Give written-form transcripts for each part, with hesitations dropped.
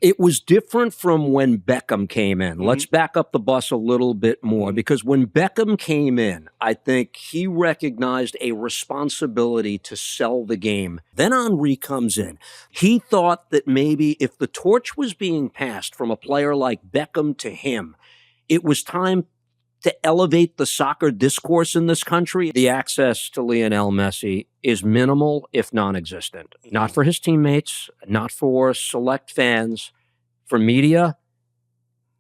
It was different from when Beckham came in. Let's back up the bus a little bit more, because when Beckham came in, I think he recognized a responsibility to sell the game. Then Henry comes in. He thought that maybe if the torch was being passed from a player like Beckham to him, it was time to elevate the soccer discourse in this country. The access to Lionel Messi is minimal, if non-existent. Not for his teammates, not for select fans. For media,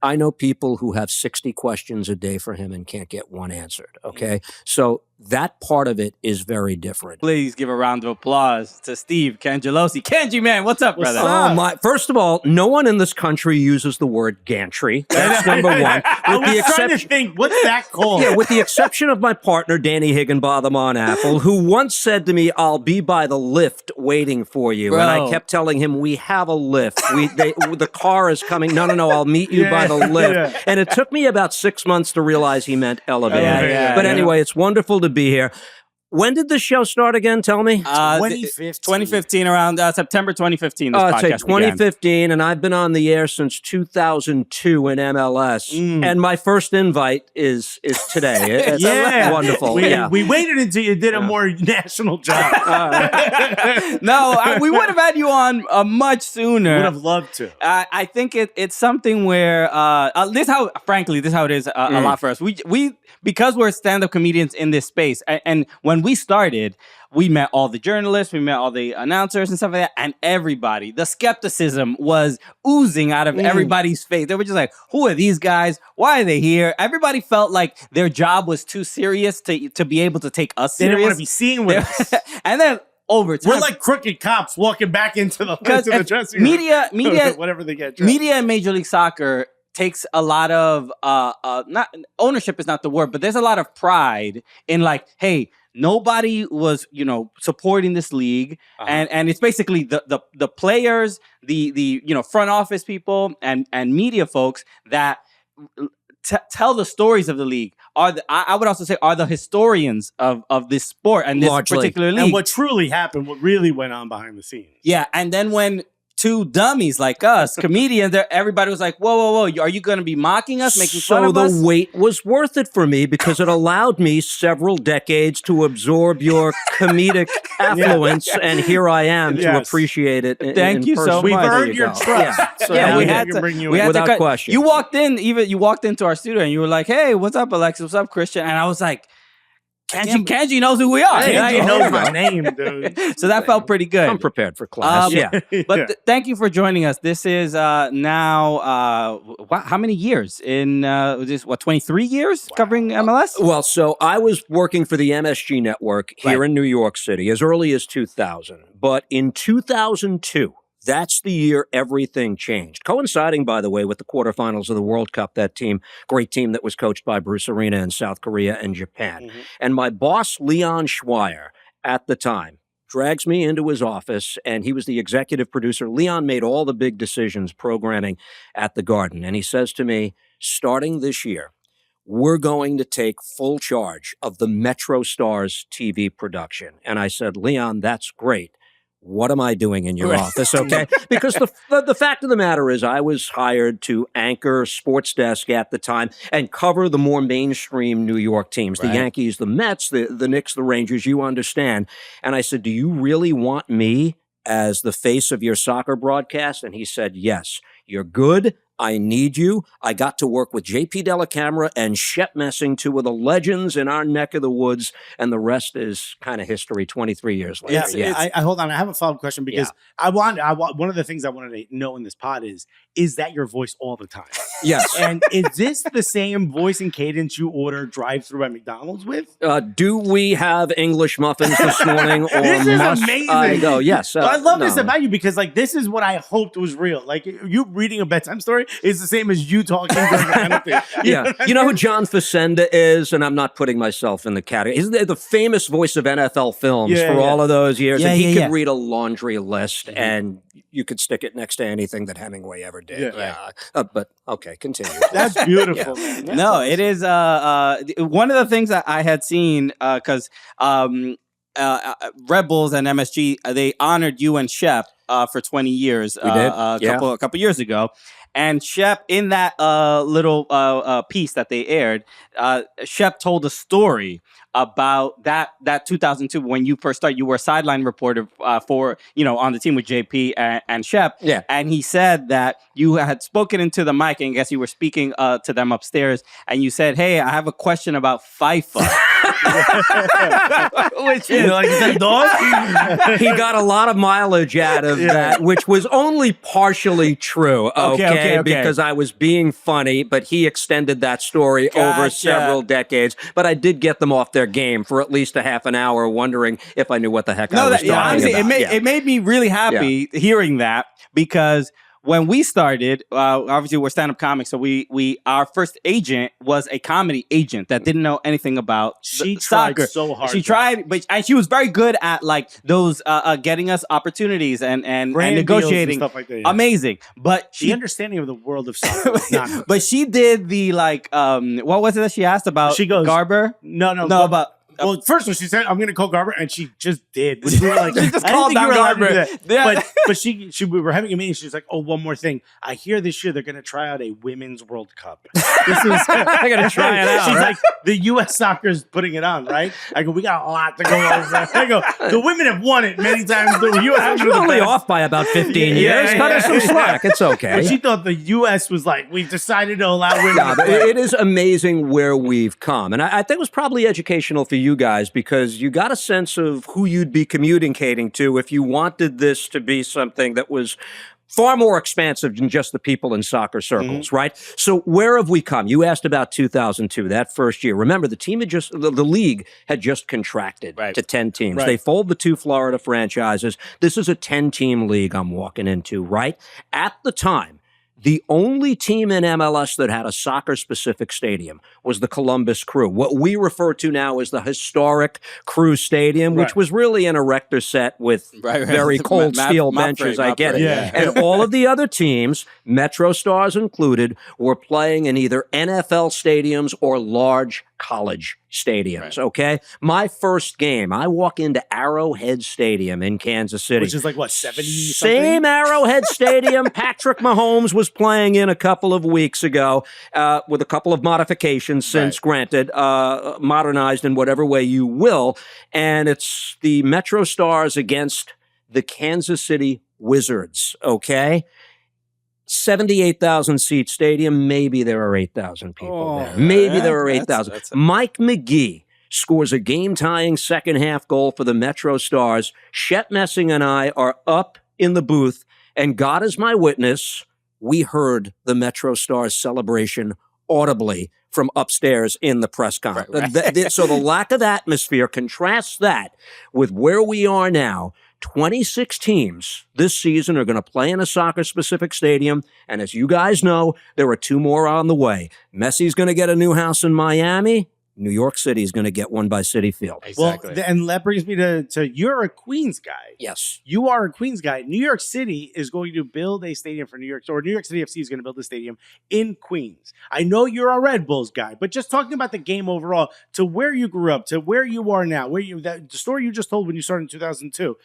I know people who have 60 questions a day for him and can't get one answered, okay? So that part of it is very different. Please give a round of applause to Steve Cangialosi. Kenji, man, what's up, brother? First of all, no one in this country uses the word gantry. That's number one. I was trying to think, what's that called? Yeah, with the exception of my partner, Danny Higginbotham on Apple, who once said to me, I'll be by the lift waiting for you. Bro. And I kept telling him, we have a lift. The car is coming. No, I'll meet you by the lift. Yeah. And it took me about 6 months to realize he meant elevator. But anyway, it's wonderful to be here. When did the show start again? Tell me. 2015, around September 2015. This podcast began. 2015, and I've been on the air since 2002 in MLS. And my first invite is today. It's wonderful. We waited until you did a more national job. No, we would have had you on much sooner. Would have loved to. I think it's something where this is how it is a lot for us. We because we're stand-up comedians in this space, and when we started, we met all the journalists, we met all the announcers and stuff like that, and everybody, the skepticism was oozing out of everybody's face. They were just like, who are these guys? Why are they here? Everybody felt like their job was too serious to be able to take us serious. They didn't want to be seen with us. And then over time, we're like crooked cops walking back into the dressing room. Media, whatever they get. Media in Major League Soccer takes a lot of not ownership is not the word, but there's a lot of pride in like, hey, nobody was, supporting this league, and it's basically the players, the front office people and media folks that tell the stories of the league. I would also say are the historians of this sport and this particular league. And what truly happened, what really went on behind the scenes. Yeah, and then when two dummies like us, comedians, everybody was like, whoa, are you going to be mocking us, making fun of us? So the wait was worth it for me because it allowed me several decades to absorb your comedic affluence, and here I am to appreciate it. Thank you so much. We've earned your trust. We had to bring you in. Without question. You walked into our studio and you were like, hey, what's up, Alexis? What's up, Christian? And I was like, Kenji knows who we are. Kenji knows my name, dude. So that felt pretty good. I'm prepared for class. But thank you for joining us. This is now, how many years? In 23 years covering MLS? Well, so I was working for the MSG network here in New York City as early as 2000. But in 2002, that's the year everything changed. Coinciding, by the way, with the quarterfinals of the World Cup, that team, great team that was coached by Bruce Arena in South Korea and Japan. And my boss, Leon Schweier, at the time, drags me into his office, and he was the executive producer. Leon made all the big decisions programming at the Garden. And he says to me, starting this year, we're going to take full charge of the Metro Stars TV production. And I said, Leon, that's great. What am I doing in your office, okay? Because the fact of the matter is I was hired to anchor Sports Desk at the time and cover the more mainstream New York teams, the Yankees, the Mets, the Knicks, the Rangers, you understand. And I said, do you really want me as the face of your soccer broadcast? And he said, yes, you're good. I need you. I got to work with J.P. Delacamera and Shep Messing, two of the legends in our neck of the woods, and the rest is kind of history 23 years later. I hold on. I have a follow-up question because I want one of the things I wanted to know in this pod is that your voice all the time? Yes. And is this the same voice and cadence you order drive-through at McDonald's with? Do we have English muffins this morning? Or this is amazing. I go, yes. I love this about you because this is what I hoped was real. Like you reading a bedtime story is the same as you talking during the penalty. You know who John Facenda is? And I'm not putting myself in the category. He's the famous voice of NFL films for all of those years. And he could read a laundry list and you could stick it next to anything that Hemingway ever did. But okay, continue. That's beautiful, man. That's awesome. It is one of the things that I had seen because Red Bulls and MSG, they honored you and Shep for 20 years. We did. A couple years ago. And Shep, in that little piece that they aired, Shep told a story about that 2002 when you first started. You were a sideline reporter for on the team with JP and Shep. Yeah. And he said that you had spoken into the mic, and I guess you were speaking to them upstairs, and you said, "Hey, I have a question about FIFA." Which is like the dog. He got a lot of mileage out of that, which was only partially true. Okay, because I was being funny, but he extended that story over several decades. But I did get them off their game for at least a half an hour, wondering if I knew what the heck I was talking honestly, about. It made me really happy hearing that, because when we started, obviously we're stand-up comics, so our first agent was a comedy agent that didn't know anything about soccer. So hard. She tried, and she was very good at like those getting us opportunities and negotiating and stuff like that. Yeah. Amazing, but the understanding of the world of soccer is not good. But she did the what was it that she asked about? She goes, Garber. No, about. Well, first when she said, "I'm going to call Garber," and she just did. We were like, she just I didn't called think you down were allowed to Garber. do that. But we were having a meeting. She's like, "Oh, one more thing. I hear this year they're going to try out a women's World Cup. I got to try it out." She's right? like, "The U.S. soccer is putting it on, right?" I go, "We got a lot to go over." I go, "The women have won it many times. The U.S. We're only off by about 15 years. Cut us some slack. It's okay." But she thought the U.S. was like, "We've decided to allow women." Yeah, but it is amazing where we've come. And I think it was probably educational for you guys, because you got a sense of who you'd be communicating to if you wanted this to be something that was far more expansive than just the people in soccer circles, right? So where have we come? You asked about 2002, that first year. Remember, the league had just contracted to 10 teams. Right. They fold the 2 Florida franchises. This is a 10-team league I'm walking into, right? At the time, the only team in MLS that had a soccer-specific stadium was the Columbus Crew, what we refer to now as the historic Crew Stadium, which was really an erector set with very cold steel benches. I get it. Yeah. And all of the other teams, Metro Stars included, were playing in either NFL stadiums or large college stadiums, okay? My first game, I walk into Arrowhead Stadium in Kansas City. Which is like, what, 70 something? Same Arrowhead Stadium Patrick Mahomes was playing in a couple of weeks ago, with a couple of modifications since, granted, modernized in whatever way you will. And it's the Metro Stars against the Kansas City Wizards, okay? 78,000 seat stadium. Maybe there are 8,000 people there. Maybe there are 8,000. Mike McGee scores a game-tying second-half goal for the Metro Stars. Shep Messing and I are up in the booth, and God is my witness, we heard the Metro Stars celebration audibly from upstairs in the press conference. So the lack of atmosphere, contrasts that with where we are now. 26 teams this season are going to play in a soccer-specific stadium, and as you guys know, there are 2 more on the way. Messi's going to get a new house in Miami. New York City is going to get one by City Field. Exactly. Well, and that brings me to you're a Queens guy. Yes. You are a Queens guy. New York City is going to build a stadium for New York, or New York City FC is going to build a stadium in Queens. I know you're a Red Bulls guy, but just talking about the game overall, to where you grew up, to where you are now, the story you just told when you started in 2002,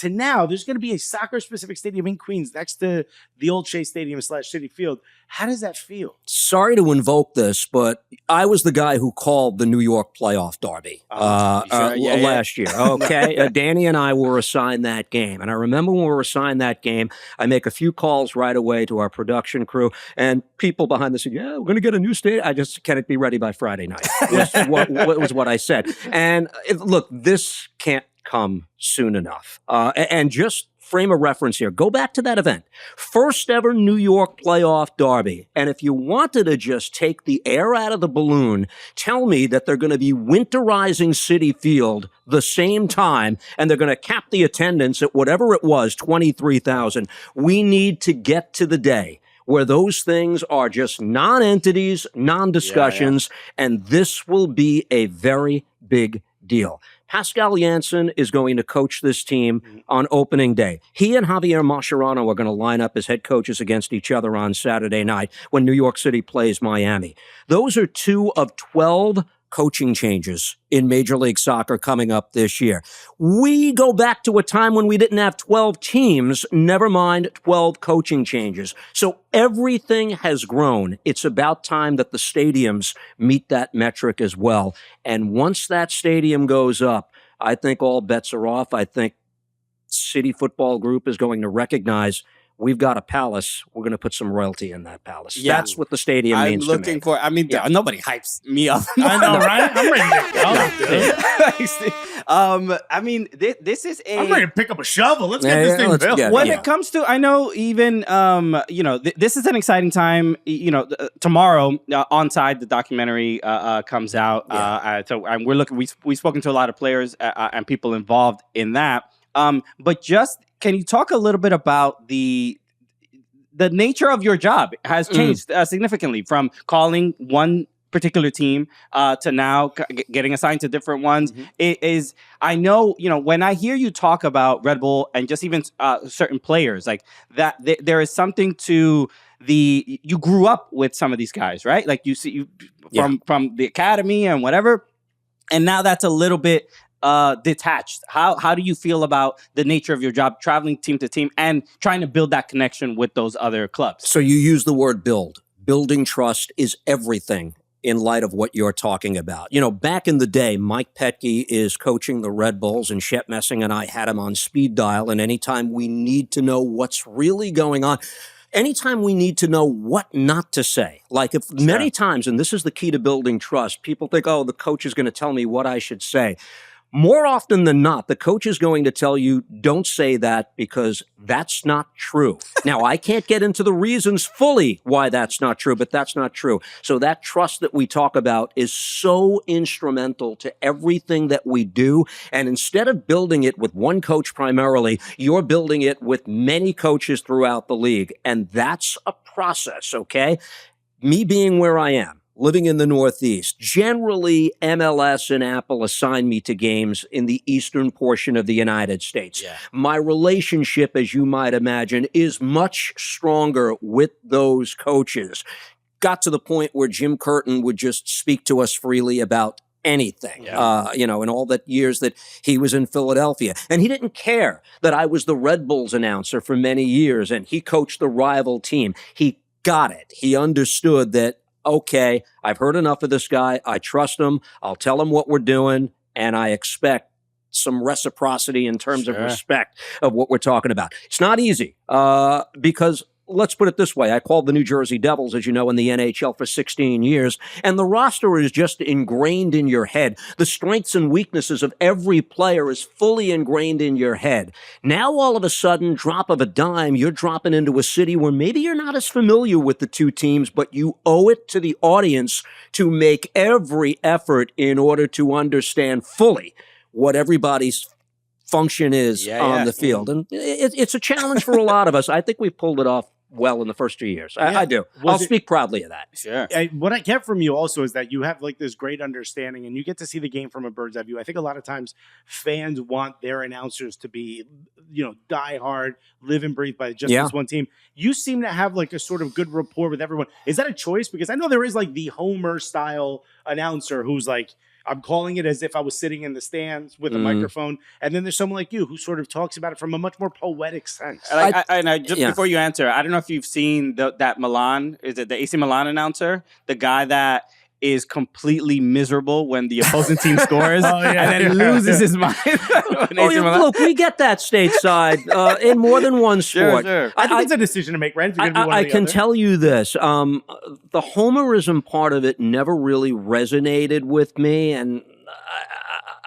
to now, there's going to be a soccer-specific stadium in Queens next to the old Shea Stadium / City Field. How does that feel? Sorry to invoke this, but I was the guy who called the New York playoff derby last year. Okay, Danny and I were assigned that game, and I remember when we were assigned that game, I make a few calls right away to our production crew, and people behind the scenes, we're going to get a new stadium. I just, can it be ready by Friday night? was what I said. And look, this can't come soon enough. And just frame a reference here. Go back to that event. First ever New York playoff derby. And if you wanted to just take the air out of the balloon, tell me that they're going to be winterizing City Field the same time, and they're going to cap the attendance at whatever it was, 23,000. We need to get to the day where those things are just non-entities, non-discussions, and this will be a very big deal. Pascal Janssen is going to coach this team on opening day. He and Javier Mascherano are going to line up as head coaches against each other on Saturday night when New York City plays Miami. Those are 2 of 12 coaching changes in Major League Soccer coming up this year. We go back to a time when we didn't have 12 teams, never mind 12 coaching changes. So everything has grown. It's about time that the stadiums meet that metric as well. And once that stadium goes up, I think all bets are off. I think City Football Group is going to recognize we've got a palace. We're going to put some royalty in that palace. Yeah. That's what the stadium means to me. I'm looking for, I mean, nobody hypes me up. I know, right? I'm ready to go. I mean, this is I'm ready to pick up a shovel. Let's get this thing built. When it comes to, I know even, this is an exciting time. Tomorrow, Onside, the documentary comes out. So we're looking, we've spoken to a lot of players and people involved in that. But just, can you talk a little bit about the nature of your job has changed significantly from calling one particular team to now getting assigned to different ones. It is, I know, when I hear you talk about Red Bull and just even certain players like that, there is something to you grew up with some of these guys, right? Like you see from the academy and whatever. And now that's a little bit detached. How do you feel about the nature of your job, traveling team to team and trying to build that connection with those other clubs? So you use the word build. Building trust is everything in light of what you're talking about. Back in the day, Mike Petke is coaching the Red Bulls, and Shep Messing and I had him on speed dial, and anytime we need to know what's really going on, anytime we need to know what not to say, like if many times, and this is the key to building trust, people think, oh, the coach is going to tell me what I should say. More often than not, the coach is going to tell you, don't say that because that's not true. Now, I can't get into the reasons fully why that's not true, but that's not true. So that trust that we talk about is so instrumental to everything that we do. And instead of building it with one coach primarily, you're building it with many coaches throughout the league. And that's a process, okay? Me being where I am, living in the Northeast, generally MLS and Apple assign me to games in the eastern portion of the United States. Yeah. My relationship, as you might imagine, is much stronger with those coaches. Got to the point where Jim Curtin would just speak to us freely about anything, in all the years that he was in Philadelphia. And he didn't care that I was the Red Bulls announcer for many years and he coached the rival team. He got it. He understood that, okay, I've heard enough of this guy. I trust him. I'll tell him what we're doing, and I expect some reciprocity in terms of respect of what we're talking about. It's not easy because let's put it this way. I called the New Jersey Devils, as you know, in the NHL for 16 years, and the roster is just ingrained in your head. The strengths and weaknesses of every player is fully ingrained in your head. Now, all of a sudden, drop of a dime, you're dropping into a city where maybe you're not as familiar with the two teams, but you owe it to the audience to make every effort in order to understand fully what everybody's function is on the field. And it's a challenge for a lot of us. I think we've pulled it off well in the first 2 years. I do. I'll speak proudly of that. Sure. What I get from you also is that you have like this great understanding and you get to see the game from a bird's eye view. I think a lot of times fans want their announcers to be, die hard, live and breathe by just this one team. You seem to have like a sort of good rapport with everyone. Is that a choice? Because I know there is like the Homer style announcer who's like, I'm calling it as if I was sitting in the stands with a microphone. And then there's someone like you who sort of talks about it from a much more poetic sense. Before you answer, I don't know if you've seen that Milan, is it the AC Milan announcer? The guy that is completely miserable when the opposing team scores and then loses his mind. Look, we get that stateside in more than one sport. Sure. I think it's a decision to make, right? I can tell you this. The homerism part of it never really resonated with me, and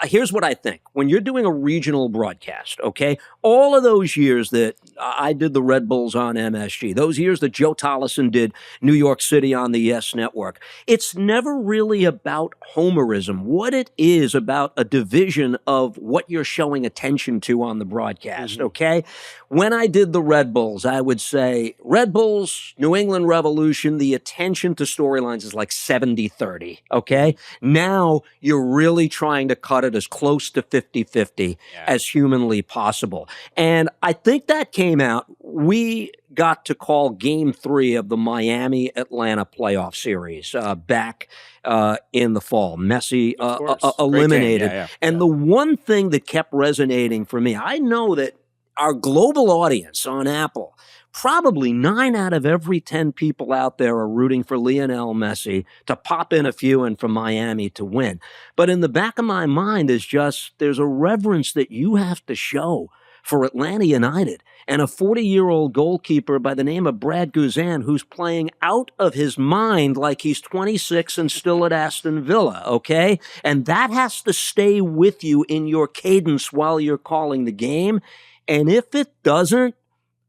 here's what I think. When you're doing a regional broadcast, okay, all of those years that I did the Red Bulls on MSG, those years that Joe Tollison did New York City on the Yes Network, it's never really about homerism. What it is about a division of what you're showing attention to on the broadcast, okay? When I did the Red Bulls, I would say Red Bulls, New England Revolution, the attention to storylines is like 70-30, okay? Now you're really trying to cut it as close to 50-50 as humanly possible. And I think that came out we got to call Game 3 of the Miami-Atlanta playoff series back in the fall. Messi eliminated. And the one thing that kept resonating for me, I know that our global audience on Apple, probably 9 out of every 10 people out there are rooting for Lionel Messi to pop in a few and for Miami to win. But in the back of my mind is just, there's a reverence that you have to show for Atlanta United and a 40-year-old goalkeeper by the name of Brad Guzan, who's playing out of his mind like he's 26 and still at Aston Villa, okay? And that has to stay with you in your cadence while you're calling the game. And if it doesn't,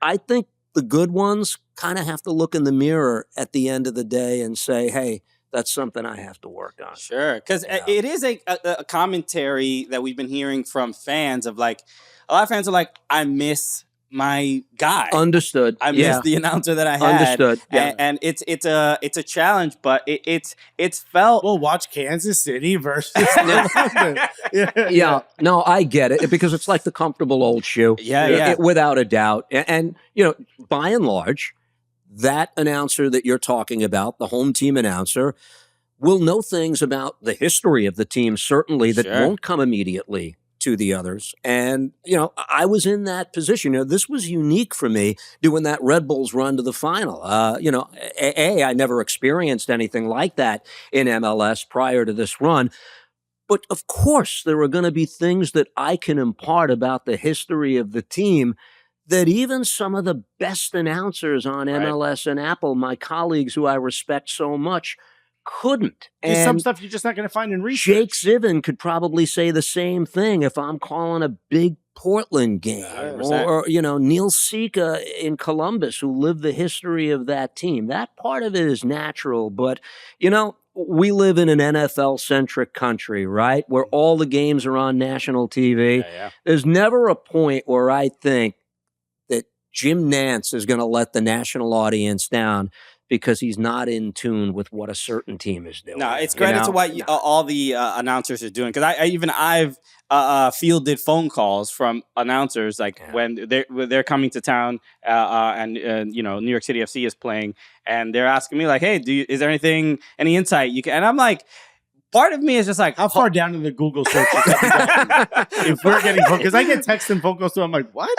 I think the good ones kind of have to look in the mirror at the end of the day and say, hey, that's something I have to work on. Sure, because it is a commentary that we've been hearing from fans of like, a lot of fans are like, I miss my guy. Understood. I miss the announcer that I had. Understood. And it's a challenge, but it's felt. We'll watch Kansas City versus London. Yeah, no, I get it because it's like the comfortable old shoe. Yeah. Without a doubt. And, you know, by and large, that announcer that you're talking about, the home team announcer, will know things about the history of the team, certainly, that won't come immediately to the others. And, you know, I was in that position. You know, this was unique for me doing that Red Bulls run to the final. You know, I never experienced anything like that in MLS prior to this run. But of course, there are going to be things that I can impart about the history of the team that even some of the best announcers on MLS and Apple, my colleagues who I respect so much, couldn't. There's some stuff you're just not going to find in research. Jake Zivin could probably say the same thing if I'm calling a big Portland game. Or, you know, Neil Sika in Columbus, who lived the history of that team. That part of it is natural. But, you know, we live in an NFL-centric country, right, where all the games are on national TV. There's never a point where I think that Jim Nantz is going to let the national audience down because he's not in tune with what a certain team is doing. No, it's credit to what all the announcers are doing. Because I've fielded phone calls from announcers like when they're coming to town and you know, New York City FC is playing, and they're asking me like, "Hey, is there any insight you can?" And I'm like, part of me is just like, how far down in the Google search if we're getting phone, because I get texts and phone calls too. I'm like, what?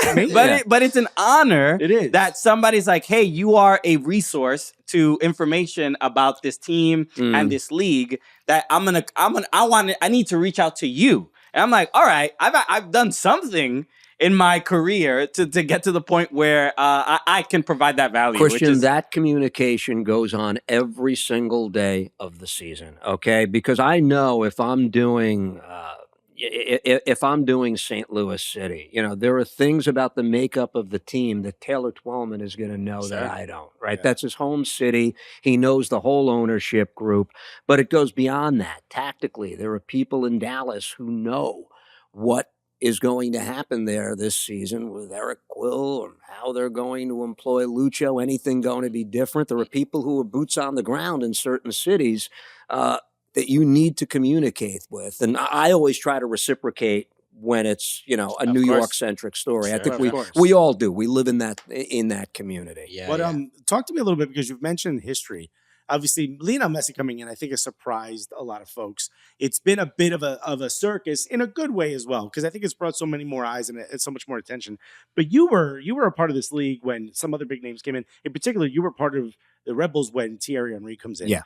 But it's an honor that somebody's like, hey, you are a resource to information about this team and this league that I need to reach out to you. And I'm like, all right, I've done something in my career to get to the point where I can provide that value. Christian, that communication goes on every single day of the season, okay? Because I know if I'm doing St. Louis City, you know, there are things about the makeup of the team that Taylor Twellman is going to know that I don't, right? Yeah. That's his home city. He knows the whole ownership group, but it goes beyond that. Tactically, there are people in Dallas who know what is going to happen there this season with Eric Quill, or how they're going to employ Lucho, anything going to be different. There are people who are boots on the ground in certain cities that you need to communicate with. And I always try to reciprocate when it's, you know, a New York-centric story. Sure, I think we all do. We live in that community. Yeah. But talk to me a little bit, because you've mentioned history. Obviously, Lionel Messi coming in, I think, has surprised a lot of folks. It's been a bit of a circus in a good way as well, because I think it's brought so many more eyes and so much more attention. But you were a part of this league when some other big names came in. In particular, you were part of the Red Bulls when Thierry Henry comes in. Yeah.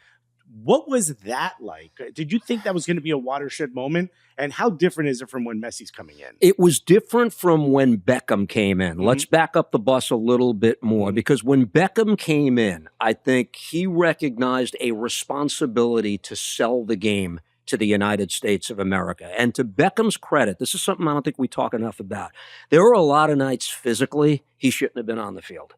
What was that like? Did you think that was going to be a watershed moment? And how different is it from when Messi's coming in? It was different from when Beckham came in. Let's back up the bus a little bit more, because when Beckham came in, I think he recognized a responsibility to sell the game to the United States of America. And to Beckham's credit, this is something I don't think we talk enough about. There were a lot of nights physically he shouldn't have been on the field.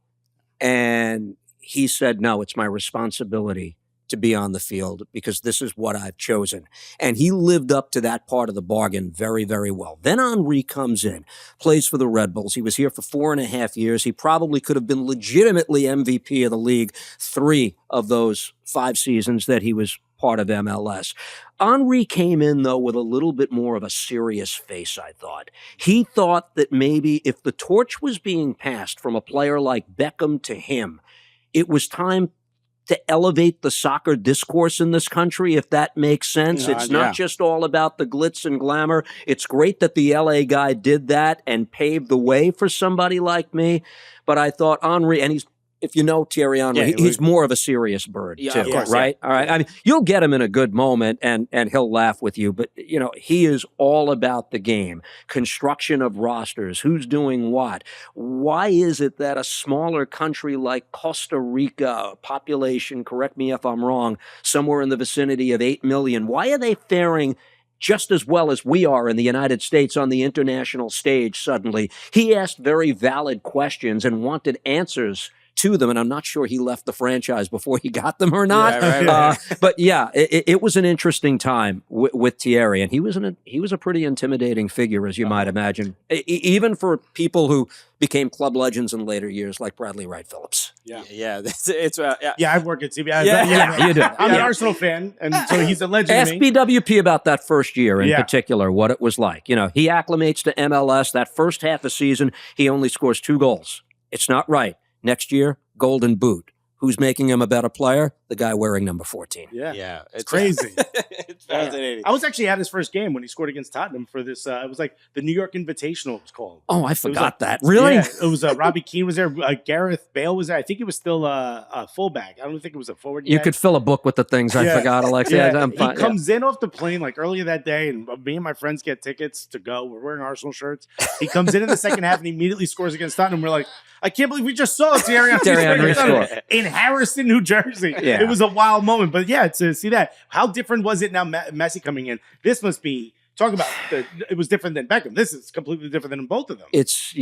And he said, no, it's my responsibility to be on the field because this is what I've chosen. And he lived up to that part of the bargain very, very well. Then Henry comes in, plays for the Red Bulls. He was here for 4.5 years. He probably could have been legitimately MVP of the league 3 of those 5 seasons that he was part of MLS. Henry came in, though, with a little bit more of a serious face, I thought. He thought that maybe if the torch was being passed from a player like Beckham to him, it was time to elevate the soccer discourse in this country, if that makes sense. It's not just all about the glitz and glamour. It's great that the LA guy did that and paved the way for somebody like me. But I thought Henry, and if you know Thierry Henry, he's more of a serious bird, too, of course, right? All right. I mean, you'll get him in a good moment, and he'll laugh with you. But, you know, he is all about the game, construction of rosters, who's doing what. Why is it that a smaller country like Costa Rica, population, correct me if I'm wrong, somewhere in the vicinity of 8 million, why are they faring just as well as we are in the United States on the international stage suddenly? He asked very valid questions and wanted answers to them, and I'm not sure he left the franchise before he got them or not. But yeah, it was an interesting time with Thierry, and he was a pretty intimidating figure, as you might imagine, even for people who became club legends in later years, like Bradley Wright Phillips. Yeah, I work at CBS. You do. I'm an Arsenal fan, and so he's a legend. Ask BWP about that first year in particular, what it was like. You know, he acclimates to MLS. That first half of season, he only scores 2 goals. It's not right. Next year, Golden Boot. Who's making him a better player? The guy wearing number 14. Yeah. It's crazy. It's fascinating. I was actually at his first game when he scored against Tottenham for this. It was like the New York Invitational, it was called. Oh, I forgot that. Really? Yeah, it was Robbie Keane was there. Gareth Bale was there. I think he was still a fullback. I don't think it was a forward yet. You could fill a book with the things I forgot, Alexia. He comes in off the plane like earlier that day, and me and my friends get tickets to go. We're wearing Arsenal shirts. He comes in the second half and immediately scores against Tottenham. We're like, I can't believe we just saw Thierry Henry score in Harrison, New Jersey. Yeah. It was a wild moment. But yeah, to see that, how different was it now Messi coming in? This must be, talk about, it was different than Beckham. This is completely different than both of them. It's,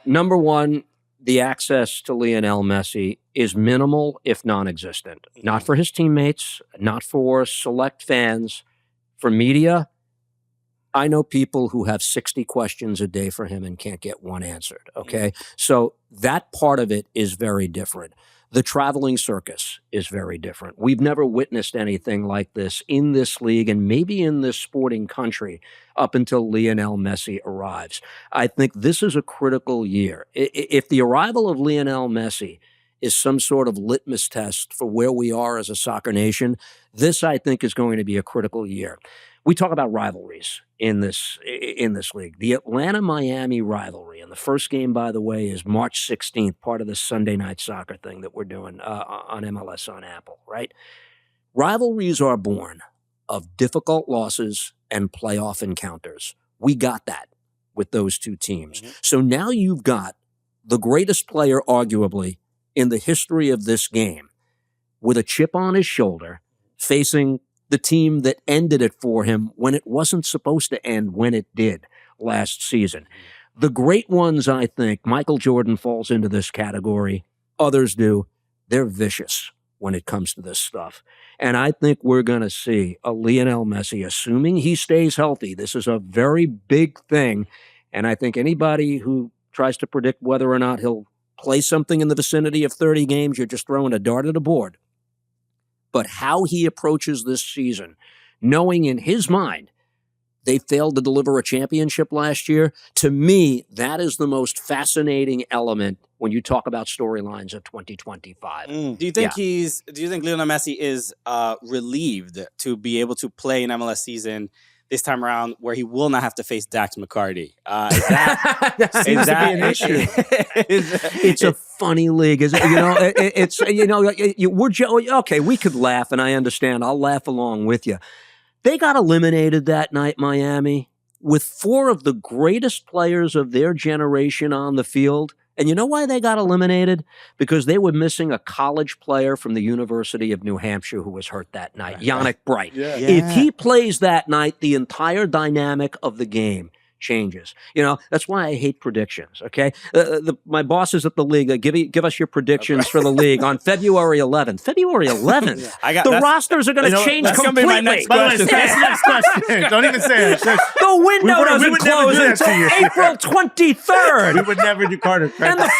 number one, the access to Lionel Messi is minimal, if non-existent. Not for his teammates, not for select fans, for media. I know people who have 60 questions a day for him and can't get one answered, okay? So that part of it is very different. The traveling circus is very different. We've never witnessed anything like this in this league and maybe in this sporting country up until Lionel Messi arrives. I think this is a critical year. If the arrival of Lionel Messi is some sort of litmus test for where we are as a soccer nation, this, I think, is going to be a critical year. We talk about rivalries in this league. The Atlanta-Miami rivalry, and the first game, by the way, is March 16th, part of the Sunday Night Soccer thing that we're doing on MLS on Apple, right? Rivalries are born of difficult losses and playoff encounters. We got that with those two teams. So now you've got the greatest player, arguably, in the history of this game, with a chip on his shoulder, facing the team that ended it for him when it wasn't supposed to end when it did last season. The great ones, I think, Michael Jordan falls into this category. Others do. They're vicious when it comes to this stuff. And I think we're going to see a Lionel Messi, assuming he stays healthy. This is a very big thing. And I think anybody who tries to predict whether or not he'll play something in the vicinity of 30 games, you're just throwing a dart at a board. But how he approaches this season, knowing in his mind they failed to deliver a championship last year, to me, that is the most fascinating element when you talk about storylines of 2025. Do you think Lionel Messi is relieved to be able to play an MLS season this time around where he will not have to face Dax McCarty? Is that Seems to be an issue. It's a funny league, is it? Okay, we could laugh, and I understand. I'll laugh along with you. They got eliminated that night, Miami, with 4 of the greatest players of their generation on the field. And you know why they got eliminated? Because they were missing a college player from the University of New Hampshire who was hurt that night, Yannick Bright. If he plays that night, the entire dynamic of the game changes. That's why I hate predictions, okay? My bosses at the league, give us your predictions for the league on February 11th. February 11th? The rosters are going to change completely. Gonna be my next By the way, question. next question. Don't even say it. The window doesn't close until April 23rd. We would never do Carter. And the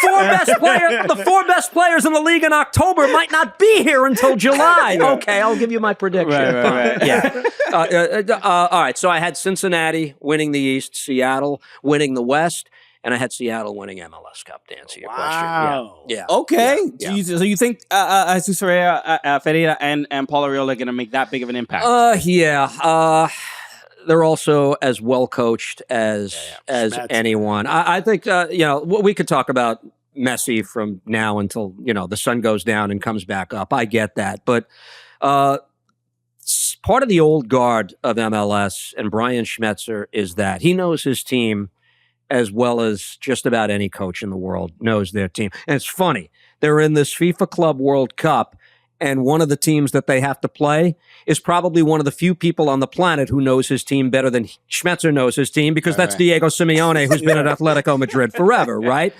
four best players in the league in October might not be here until July. Okay, I'll give you my prediction. Right. Yeah. All right, so I had Cincinnati winning the East, Seattle winning the West, and I had Seattle winning MLS Cup, to answer your question. Yeah. Okay. Yeah. So you think Jesus Ferreira and Paul Arriola are going to make that big of an impact? They're also as well coached as anyone. I think we could talk about Messi from now until the sun goes down and comes back up. I get that, but part of the old guard of MLS and Brian Schmetzer is that he knows his team as well as just about any coach in the world knows their team. And it's funny, they're in this FIFA Club World Cup, and one of the teams that they have to play is probably one of the few people on the planet who knows his team better than Schmetzer knows his team, because that's Diego Simeone, who's been at Atletico Madrid forever, right?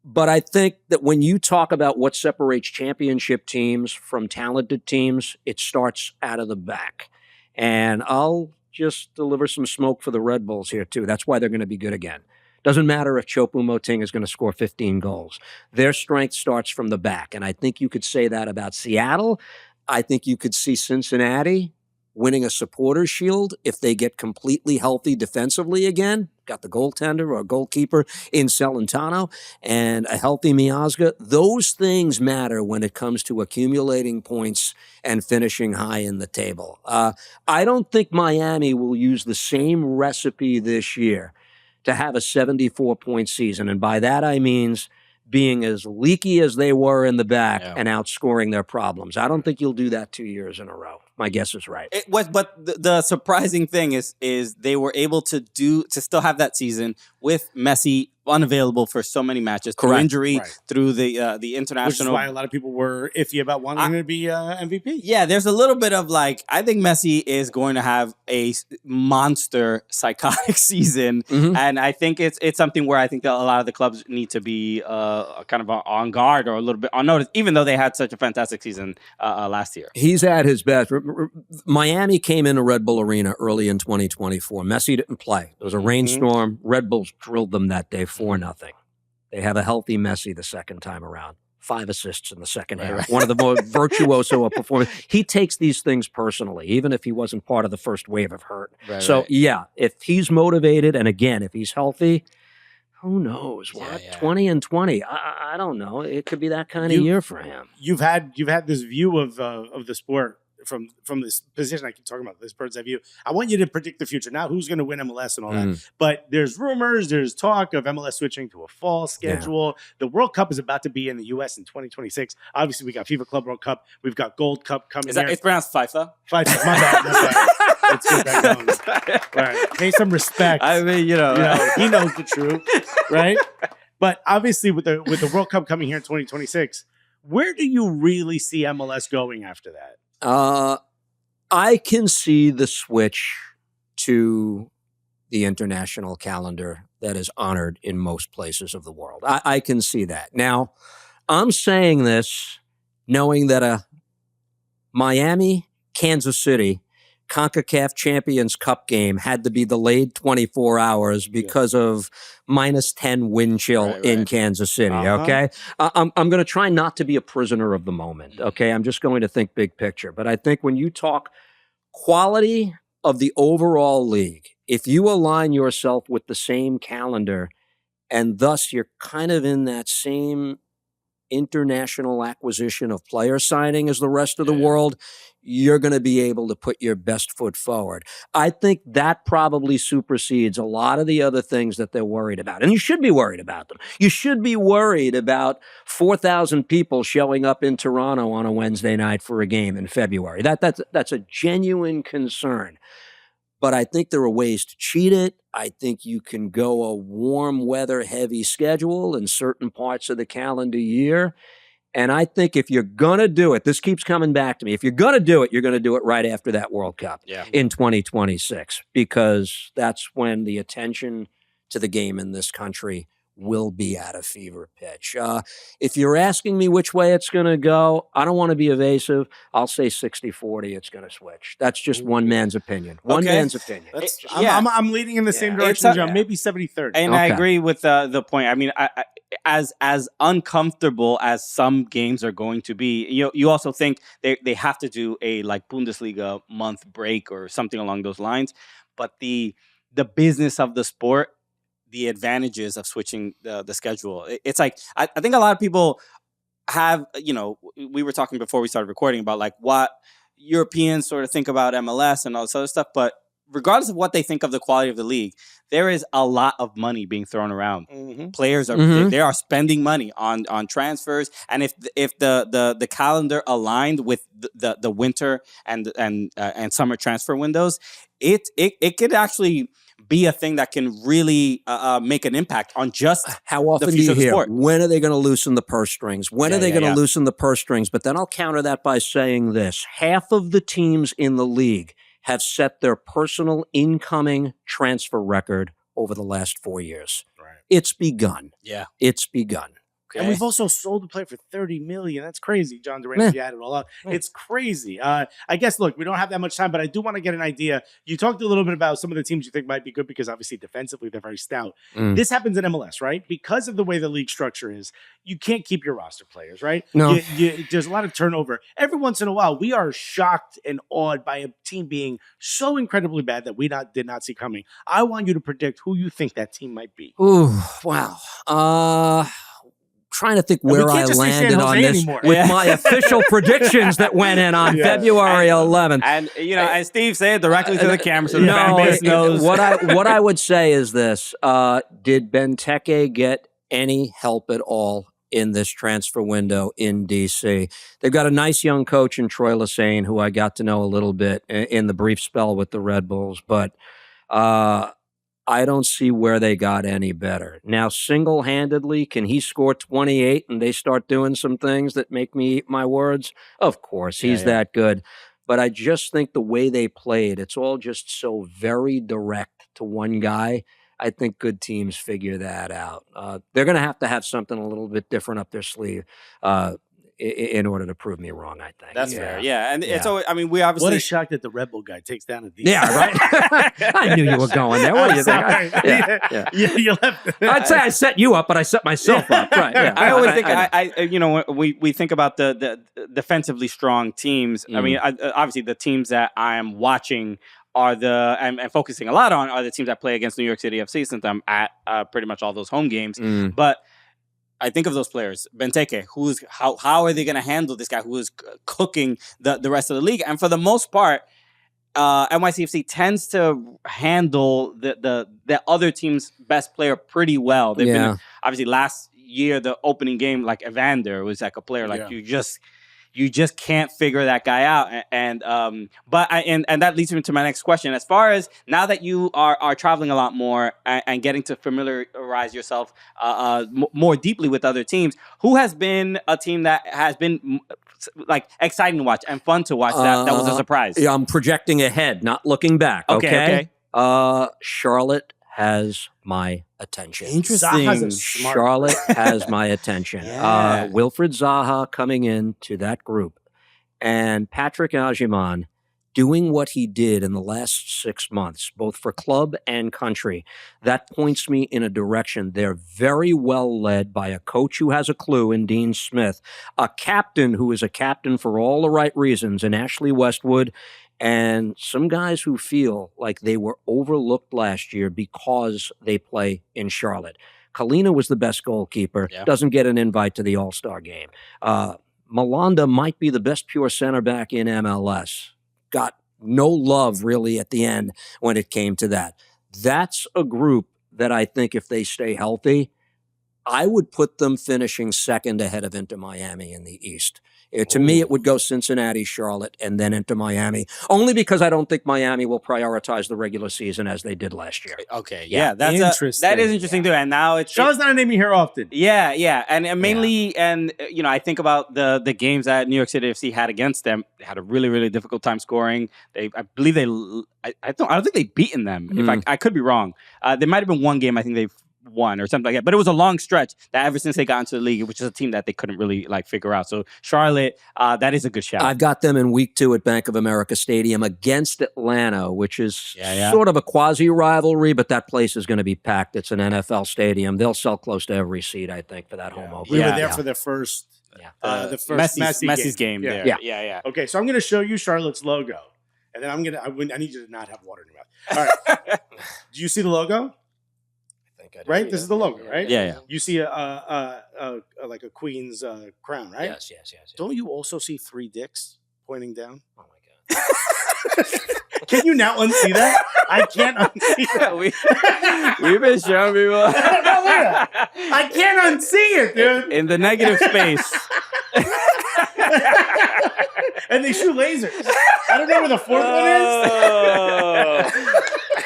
But I think that when you talk about what separates championship teams from talented teams, it starts out of the back. And I'll just deliver some smoke for the Red Bulls here, too. That's why they're going to be good again. Doesn't matter if Choupo-Moting is going to score 15 goals. Their strength starts from the back. And I think you could say that about Seattle. I think you could see Cincinnati winning a supporters shield if they get completely healthy defensively again. Got the goaltender or goalkeeper in Celentano and a healthy Miazga. Those things matter when it comes to accumulating points and finishing high in the table. I don't think Miami will use the same recipe this year to have a 74-point season. And by that I mean being as leaky as they were in the back and outscoring their problems. I don't think you'll do that 2 years in a row. My guess is right. But the surprising thing is they were able to still have that season with Messi unavailable for so many matches, through injury, through the international. Which is why a lot of people were iffy about wanting him to be MVP. Yeah, there's a little bit of I think Messi is going to have a monster psychotic season, and I think it's something where I think that a lot of the clubs need to be kind of on guard or a little bit on notice, even though they had such a fantastic season last year. He's at his best. Miami came into Red Bull Arena early in 2024. Messi didn't play. There was a rainstorm. Red Bulls drilled them that day 4-0. They have a healthy Messi the second time around. 5 assists in the second half. One of the more virtuoso of performers. He takes these things personally, even if he wasn't part of the first wave of hurt. If he's motivated, and again, if he's healthy, who knows? 20 and 20. I don't know. It could be that kind of year for him. You've had this view of the sport from this position. I keep talking about this bird's eye view. I want you to predict the future. Now, who's going to win MLS and all that? But there's rumors, there's talk of MLS switching to a fall schedule. The World Cup is about to be in the U.S. in 2026. Obviously, we got FIFA Club World Cup. We've got Gold Cup coming. It's pronounced FIFA? FIFA. My bad. Let's get that going. All right. Pay some respect. I mean, he knows the truth, right? But obviously, with the World Cup coming here in 2026, where do you really see MLS going after that? I can see the switch to the international calendar that is honored in most places of the world. I can see that. Now, I'm saying this knowing that a Miami, Kansas City CONCACAF Champions Cup game had to be delayed 24 hours because of -10 wind chill in Kansas City, okay? I'm going to try not to be a prisoner of the moment, okay? I'm just going to think big picture. But I think when you talk quality of the overall league, if you align yourself with the same calendar and thus you're kind of in that same international acquisition of player signing as the rest of the world, you're going to be able to put your best foot forward. I think that probably supersedes a lot of the other things that they're worried about. And you should be worried about them. You should be worried about 4,000 people showing up in Toronto on a Wednesday night for a game in February. That's a genuine concern. But I think there are ways to cheat it. I think you can go a warm weather heavy schedule in certain parts of the calendar year And I think if you're going to do it, this keeps coming back to me. If you're going to do it, you're going to do it right after that World Cup in 2026, because that's when the attention to the game in this country will be at a fever pitch. If you're asking me which way it's going to go, I don't want to be evasive. I'll say 60-40, it's going to switch. That's just one man's opinion. One man's opinion. I'm leading in the same direction, John. Maybe 70-30. And I agree with the point. I mean, as uncomfortable as some games are going to be, you also think they have to do a like Bundesliga month break or something along those lines. But the business of the sport, the advantages of switching the schedule, it's like I think a lot of people have, we were talking before we started recording about like what Europeans sort of think about MLS and all this other stuff, but regardless of what they think of the quality of the league, there is a lot of money being thrown around. Players are they are spending money on transfers, and if the calendar aligned with the winter and summer transfer windows, it could actually be a thing that can really make an impact on just how often the do you future of the hear, sport. when are they going to loosen the purse strings? When are they going to loosen the purse strings? But then I'll counter that by saying this. Half of the teams in the league have set their personal incoming transfer record over the last 4 years. Right. It's begun. Yeah. It's begun. Okay. And we've also sold a player for $30 million. That's crazy, John Durant, if you add it all up. It's crazy. I guess, look, we don't have that much time, but I do want to get an idea. You talked a little bit about some of the teams you think might be good because obviously defensively they're very stout. This happens in MLS, right? Because of the way the league structure is, you can't keep your roster players, right? No. There's a lot of turnover. Every once in a while, we are shocked and awed by a team being so incredibly bad that we did not see coming. I want you to predict who you think that team might be. Ooh, wow. Trying to think where I landed on this anymore. with my official predictions that went in on February 11th. And as Steve said, directly to the camera, so the fan base knows. What I would say is this: did Benteke get any help at all in this transfer window in DC? They've got a nice young coach in Troy Lesane, who I got to know a little bit in the brief spell with the Red Bulls, but I don't see where they got any better. Now, single-handedly, can he score 28 and they start doing some things that make me eat my words? Of course, he's that good. But I just think the way they played, it's all just so very direct to one guy. I think good teams figure that out. They're going to have something a little bit different up their sleeve in order to prove me wrong, I think. That's fair. Yeah. And it's always, I mean, we obviously. What a shock that the Red Bull guy takes down a DC. Yeah, right? I knew you were going there. What do you think? You left. I'd say I set you up, but I set myself up. Right. Yeah. I always think, when we think about the defensively strong teams, I mean, obviously the teams that I am watching are and focusing a lot on are the teams that play against New York City FC, since I'm at pretty much all those home games. But I think of those players, Benteke, how are they going to handle this guy who is cooking the rest of the league? And for the most part, NYCFC tends to handle the other team's best player pretty well. They've been, obviously, last year, the opening game, like Evander was like a player like you just can't figure that guy out. And that leads me to my next question. As far as now that you are traveling a lot more and getting to familiarize yourself more deeply with other teams, who has been a team that has been like exciting to watch and fun to watch that was a surprise? Yeah, I'm projecting ahead, not looking back. Okay. Charlotte has my attention. Interesting. Charlotte has my attention. Wilfred Zaha coming into that group and Patrick Agyemang doing what he did in the last 6 months, both for club and country, that points me in a direction. They're very well led by a coach who has a clue in Dean Smith, a captain who is a captain for all the right reasons in Ashley Westwood, and some guys who feel like they were overlooked last year because they play in Charlotte. Kalina was the best goalkeeper, doesn't get an invite to the All-Star game. Malanda might be the best pure center back in MLS. Got no love really at the end when it came to that. That's a group that I think if they stay healthy, I would put them finishing second ahead of Inter Miami in the East To me, it would go Cincinnati, Charlotte, and then into Miami. Only because I don't think Miami will prioritize the regular season as they did last year. Okay, yeah, that's interesting. that is interesting too. And now Charlotte's not a name you hear often. Yeah, and mainly, and I think about the games that New York City FC had against them. They had a really, really difficult time scoring. I don't think they've beaten them. If I could be wrong, there might have been one game I think they've won or something like that. But it was a long stretch that ever since they got into the league, which is a team that they couldn't really figure out. So Charlotte, that is a good shout. I've got them in week 2 at Bank of America Stadium against Atlanta, which is sort of a quasi rivalry, but that place is going to be packed. It's an NFL stadium. They'll sell close to every seat, I think, for that home opener. We were there for the first, the first Messi's game there. Yeah. Okay, so I'm going to show you Charlotte's logo, and then I need you to not have water in your mouth. All right. Do you see the logo? Right, this is the logo, right? Yeah. You see a like a queen's crown, right? Yes. Don't you also see 3 dicks pointing down? Oh my God! Can you now unsee that? I can't unsee that. We've been showing people. I can't unsee it, dude. In the negative space. And they shoot lasers. I don't know where the 4th one is.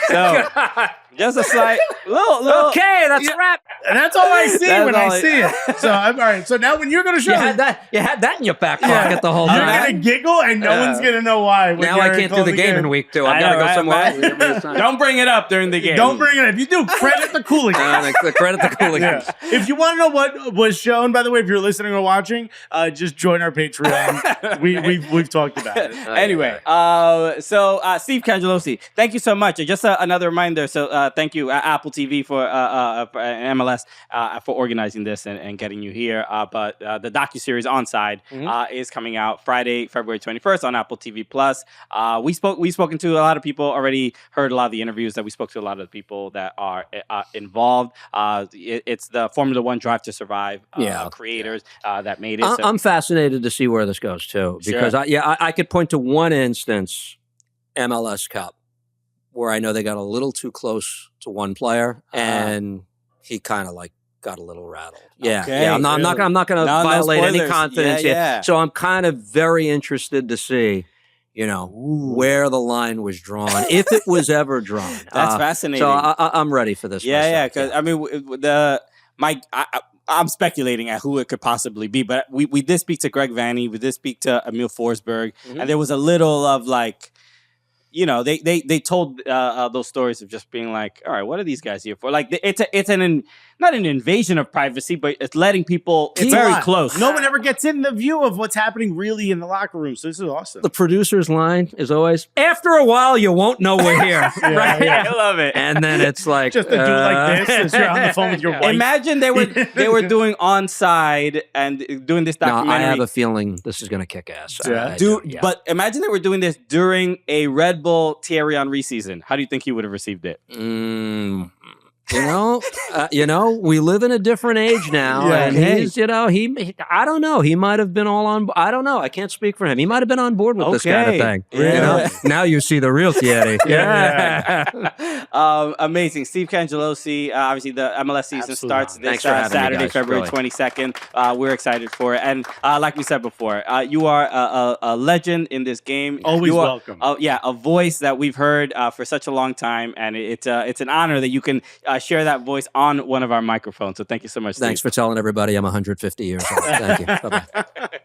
So, just a slight little. Okay, that's a wrap. And that's all I see when I see it. So I'm all right. So now when you're going to show you had that in your back pocket the whole you're time. going to giggle and no one's going to know why. Now I can't do the game in week 2. I've got to go somewhere else. Don't bring it up during the game. Don't bring it up. If you do, credit the Cooligans. Credit the Cooligans. Yeah. If you want to know what was shown, by the way, if you're listening or watching, just join our Patreon. We've talked about it. Anyway, so Steve Cangialosi, thank you so much. Just another reminder. So thank you, Apple TV for MLS for organizing this and getting you here. But the docuseries Onside is coming out Friday, February 21st on Apple TV Plus. We've spoken to a lot of people already. Heard a lot of the interviews that we spoke to a lot of the people that are involved. It's the Formula One Drive to Survive creators that made it. I'm fascinated to see where this goes too, because I could point to one instance, MLS Cup, where I know they got a little too close to one player, and he kind of got a little rattled. I'm not going to violate any confidence yet. So I'm kind of very interested to see, where the line was drawn, if it was ever drawn. That's fascinating. So I'm ready for this. Because I mean, I'm speculating at who it could possibly be, but we did speak to Greg Vanny, we did speak to Emil Forsberg, and there was a little of they told those stories of just being like, all right, what are these guys here for? Like, it's not an invasion of privacy, but it's letting people very close. No one ever gets in the view of what's happening really in the locker room. So this is awesome. The producer's line is always, after a while, you won't know we're here. Right? Yeah. I love it. And then it's like, just to do like this as you're on the phone with your wife. Imagine they were doing Onside and doing this documentary. I have a feeling this is going to kick ass. But imagine they were doing this during a Red Bull Thierry Henry season. How do you think he would have received it? We live in a different age now, and he's, I don't know. He might have been all on. I don't know. I can't speak for him. He might have been on board with this kind of thing. Yeah. Now you see the real Thierry. Amazing, Steve Cangialosi. Obviously, the MLS season starts this Saturday, February 22nd. We're excited for it, and like we said before, you are a legend in this game. Always welcome. A voice that we've heard for such a long time, and it's an honor that you can share that voice on one of our microphones. So thank you so much, Steve. Thanks for telling everybody I'm 150 years old. Thank you. Bye-bye.